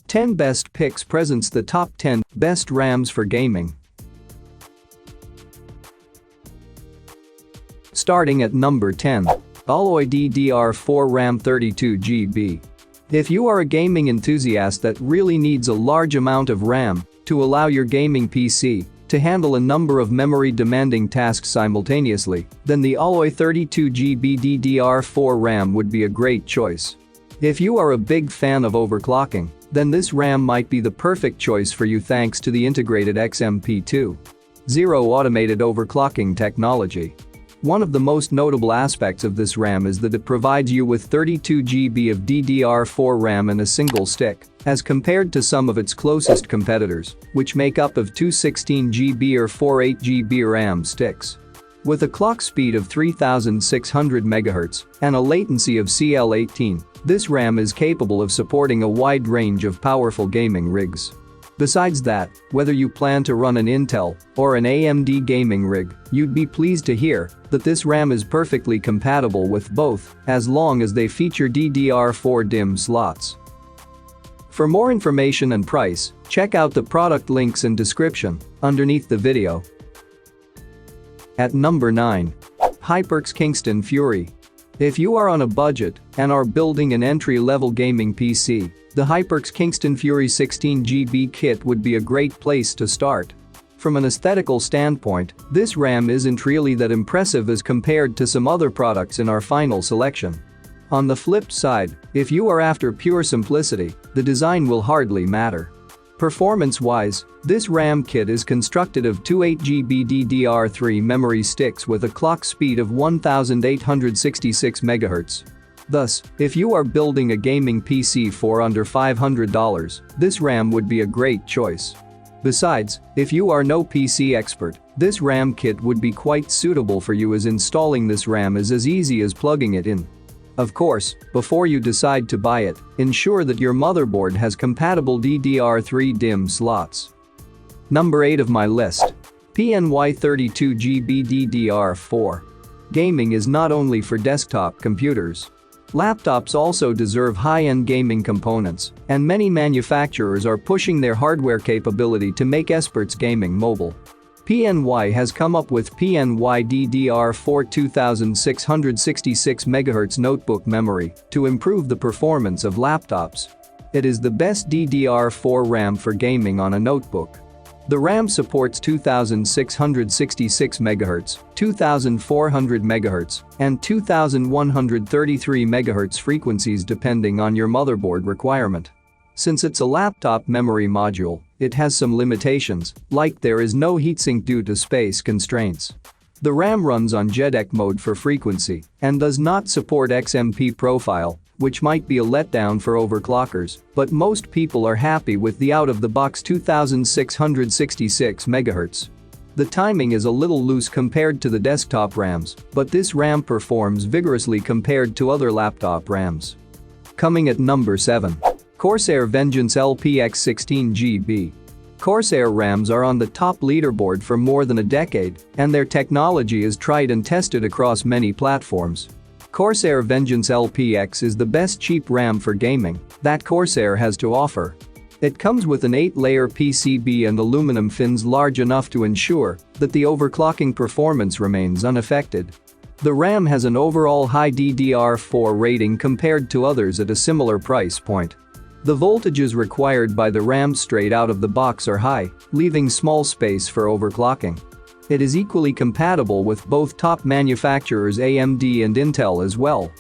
Ten Best Picks presents the top 10 best RAMs for gaming. Starting at number 10. Alloy DDR4 RAM 32GB. If you are a gaming enthusiast that really needs a large amount of RAM to allow your gaming PC to handle a number of memory-demanding tasks simultaneously, then the Alloy 32GB DDR4 RAM would be a great choice. If you are a big fan of overclocking, then this RAM might be the perfect choice for you thanks to the integrated XMP2.0 automated overclocking technology. One of the most notable aspects of this RAM is that it provides you with 32GB of DDR4 RAM in a single stick, as compared to some of its closest competitors, which make up of two 16GB or four 8GB RAM sticks. With a clock speed of 3600 MHz and a latency of CL18, this RAM is capable of supporting a wide range of powerful gaming rigs. Besides that, whether you plan to run an Intel or an AMD gaming rig, you'd be pleased to hear that this RAM is perfectly compatible with both, as long as they feature DDR4 DIMM slots. For more information and price, check out the product links in description underneath the video. At number 9. HyperX Kingston Fury. If you are on a budget and are building an entry-level gaming PC, the HyperX Kingston Fury 16GB kit would be a great place to start. From an aesthetical standpoint, this RAM isn't really that impressive as compared to some other products in our final selection. On the flip side, if you are after pure simplicity, the design will hardly matter. Performance-wise, this RAM kit is constructed of two 8GB DDR3 memory sticks with a clock speed of 1866 MHz. Thus, if you are building a gaming PC for under $500, this RAM would be a great choice. Besides, if you are no PC expert, this RAM kit would be quite suitable for you as installing this RAM is as easy as plugging it in. Of course, before you decide to buy it, ensure that your motherboard has compatible DDR3 DIMM slots. Number 8 of my list. PNY 32GB DDR4. Gaming is not only for desktop computers. Laptops also deserve high-end gaming components, and many manufacturers are pushing their hardware capability to make experts gaming mobile. PNY has come up with PNY DDR4 2666 MHz notebook memory to improve the performance of laptops. It is the best DDR4 RAM for gaming on a notebook. The RAM supports 2666 MHz, 2400 MHz, and 2133 MHz frequencies depending on your motherboard requirement. Since it's a laptop memory module, it has some limitations, like there is no heatsink due to space constraints. The RAM runs on JEDEC mode for frequency and does not support XMP profile, which might be a letdown for overclockers, but most people are happy with the out-of-the-box 2666 MHz. The timing is a little loose compared to the desktop RAMs, but this RAM performs vigorously compared to other laptop RAMs. Coming at number 7. Corsair Vengeance LPX 16GB. Corsair RAMs are on the top leaderboard for more than a decade, and their technology is tried and tested across many platforms. Corsair Vengeance LPX is the best cheap RAM for gaming that Corsair has to offer. It comes with an 8-layer PCB and aluminum fins large enough to ensure that the overclocking performance remains unaffected. The RAM has an overall high DDR4 rating compared to others at a similar price point. The voltages required by the RAM straight out of the box are high, leaving small space for overclocking. It is equally compatible with both top manufacturers AMD and Intel as well.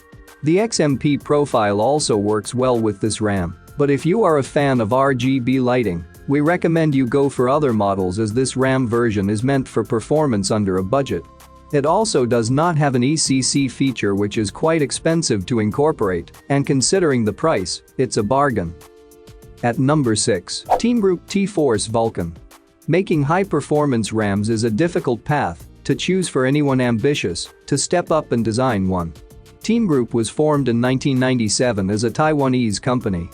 The XMP profile also works well with this RAM, but if you are a fan of RGB lighting, we recommend you go for other models as this RAM version is meant for performance under a budget. It also does not have an ECC feature which is quite expensive to incorporate, and considering the price, it's a bargain. At number 6. Teamgroup T-Force Vulcan. Making high-performance RAMs is a difficult path to choose for anyone ambitious to step up and design one. Teamgroup was formed in 1997 as a Taiwanese company.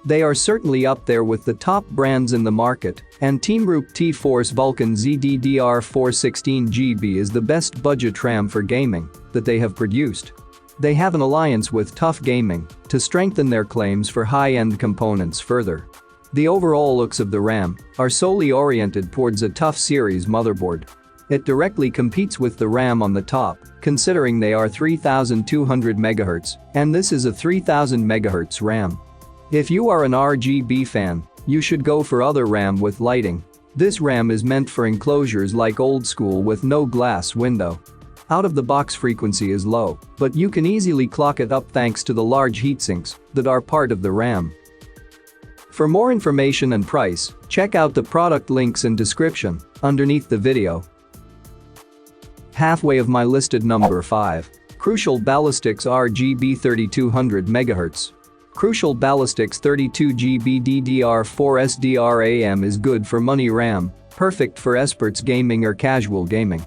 They are certainly up there with the top brands in the market, and Teamgroup T-Force Vulcan ZDDR4 16GB is the best budget RAM for gaming that they have produced. They have an alliance with Tough Gaming to strengthen their claims for high-end components further. The overall looks of the RAM are solely oriented towards a Tough series motherboard. It directly competes with the RAM on the top, considering they are 3200 MHz, and this is a 3000 MHz RAM. If you are an RGB fan, you should go for other RAM with lighting. This RAM is meant for enclosures like old school with no glass window. Out-of-the-box frequency is low, but you can easily clock it up thanks to the large heatsinks that are part of the RAM. For more information and price, check out the product links in description underneath the video. Halfway of my listed number 5. Crucial Ballistix RGB 3200 MHz. Crucial Ballistix 32GB DDR4 SDRAM is good for money RAM, perfect for experts gaming or casual gaming.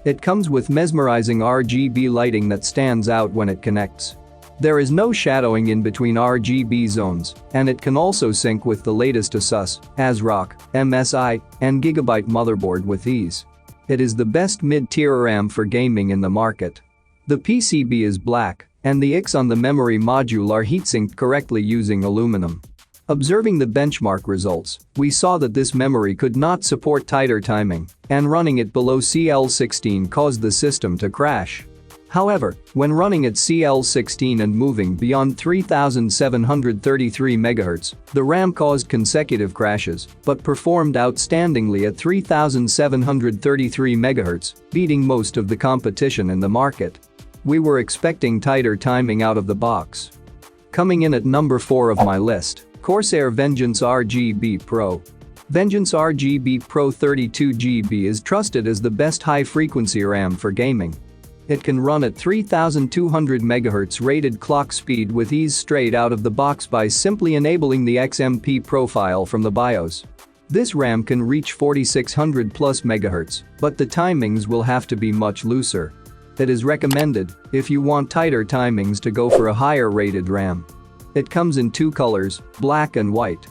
It comes with mesmerizing RGB lighting that stands out when it connects. There is no shadowing in between RGB zones, and it can also sync with the latest ASUS, ASRock, MSI, and Gigabyte motherboard with ease. It is the best mid-tier RAM for gaming in the market. The PCB is black, and the ICs on the memory module are heat-sinked correctly using aluminum. Observing the benchmark results, we saw that this memory could not support tighter timing, and running it below CL16 caused the system to crash. However, when running at CL16 and moving beyond 3733 MHz, the RAM caused consecutive crashes but performed outstandingly at 3733 MHz, beating most of the competition in the market. We were expecting tighter timing out of the box. Coming in at number 4 of my list, Corsair Vengeance RGB Pro. Vengeance RGB Pro 32GB is trusted as the best high-frequency RAM for gaming. It can run at 3200 MHz rated clock speed with ease straight out of the box by simply enabling the XMP profile from the BIOS. This RAM can reach 4600 plus MHz, but the timings will have to be much looser. It is recommended, if you want tighter timings, to go for a higher rated RAM. It comes in 2 colors, black and white.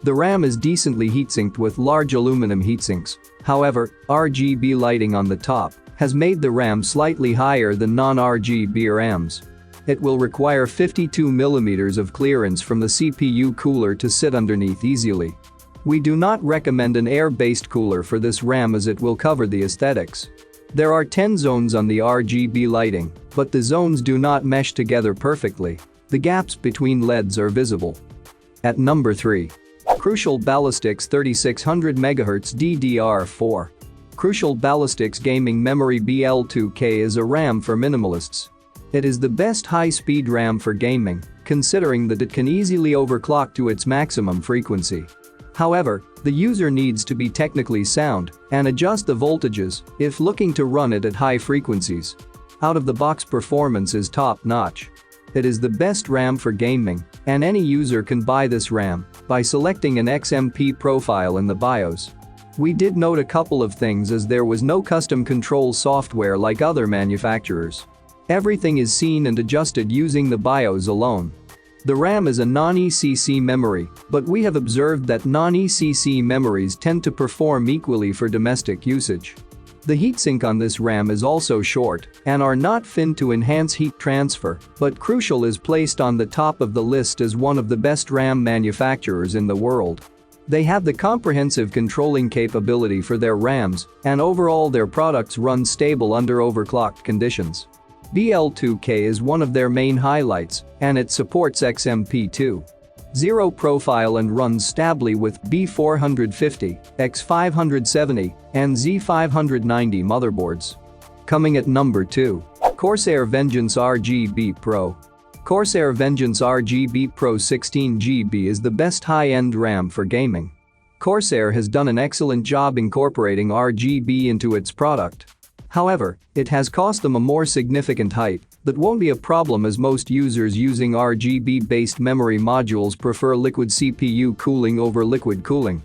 The RAM is decently heatsinked with large aluminum heatsinks. However, RGB lighting on the top has made the RAM slightly higher than non-RGB RAMs. It will require 52mm of clearance from the CPU cooler to sit underneath easily. We do not recommend an air-based cooler for this RAM as it will cover the aesthetics. There are 10 zones on the RGB lighting, but the zones do not mesh together perfectly. The gaps between LEDs are visible. At number 3. Crucial Ballistix 3600 MHz DDR4. Crucial Ballistix Gaming Memory BL2K is a RAM for minimalists. It is the best high-speed RAM for gaming, considering that it can easily overclock to its maximum frequency. However, the user needs to be technically sound and adjust the voltages if looking to run it at high frequencies. Out-of-the-box performance is top-notch. It is the best RAM for gaming, and any user can buy this RAM by selecting an XMP profile in the BIOS. We did note a couple of things as there was no custom control software like other manufacturers. Everything is seen and adjusted using the BIOS alone. The RAM is a non-ECC memory, but we have observed that non-ECC memories tend to perform equally for domestic usage. The heatsink on this RAM is also short and are not fin to enhance heat transfer, but Crucial is placed on the top of the list as one of the best RAM manufacturers in the world. They have the comprehensive controlling capability for their RAMs, and overall their products run stable under overclocked conditions. BL2K is one of their main highlights, and it supports XMP2.0 profile and runs stably with B450, X570, and Z590 motherboards. Coming at number 2. Corsair Vengeance RGB Pro. Corsair Vengeance RGB Pro 16GB is the best high-end RAM for gaming. Corsair has done an excellent job incorporating RGB into its product. However, it has cost them a more significant hike that won't be a problem as most users using RGB-based memory modules prefer liquid CPU cooling over liquid cooling.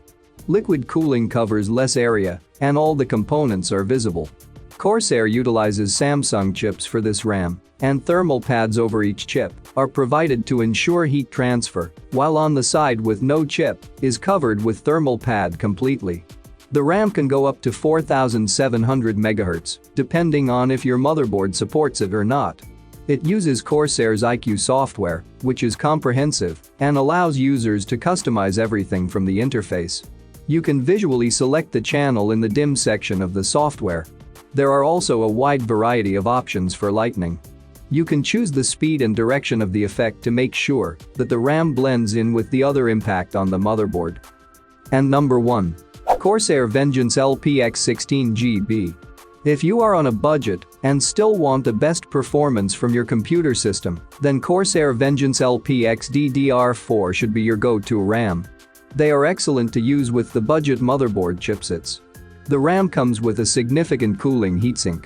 Liquid cooling covers less area, and all the components are visible. Corsair utilizes Samsung chips for this RAM, and thermal pads over each chip are provided to ensure heat transfer, while on the side with no chip is covered with thermal pad completely. The RAM can go up to 4700 MHz, depending on if your motherboard supports it or not. It uses Corsair's IQ software, which is comprehensive and allows users to customize everything from the interface. You can visually select the channel in the dim section of the software. There are also a wide variety of options for lighting. You can choose the speed and direction of the effect to make sure that the RAM blends in with the other impact on the motherboard. And number 1. Corsair Vengeance LPX 16GB. If you are on a budget and still want the best performance from your computer system, then Corsair Vengeance LPX DDR4 should be your go-to RAM. They are excellent to use with the budget motherboard chipsets. The RAM comes with a significant cooling heatsink.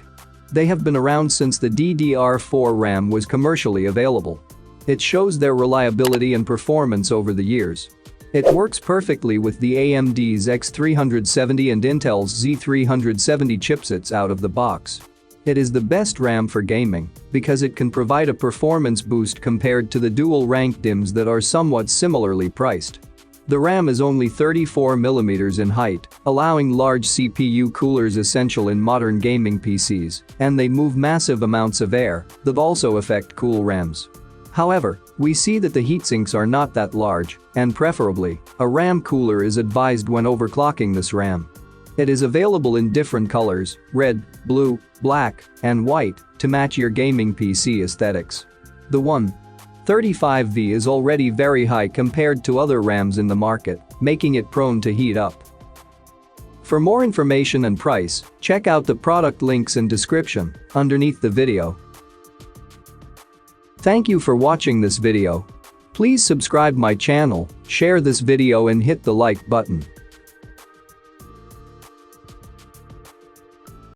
They have been around since the DDR4 RAM was commercially available. It shows their reliability and performance over the years. It works perfectly with the AMD's X370 and Intel's Z370 chipsets out of the box. It is the best RAM for gaming because it can provide a performance boost compared to the dual-rank DIMMs that are somewhat similarly priced. The RAM is only 34mm in height, allowing large CPU coolers essential in modern gaming PCs, and they move massive amounts of air that also affect cool RAMs. However, we see that the heatsinks are not that large, and preferably, a RAM cooler is advised when overclocking this RAM. It is available in different colors, red, blue, black, and white, to match your gaming PC aesthetics. The 135V is already very high compared to other RAMs in the market, making it prone to heat up. For more information and price, check out the product links in description underneath the video. Thank you for watching this video. Please subscribe my channel, share this video and hit the like button.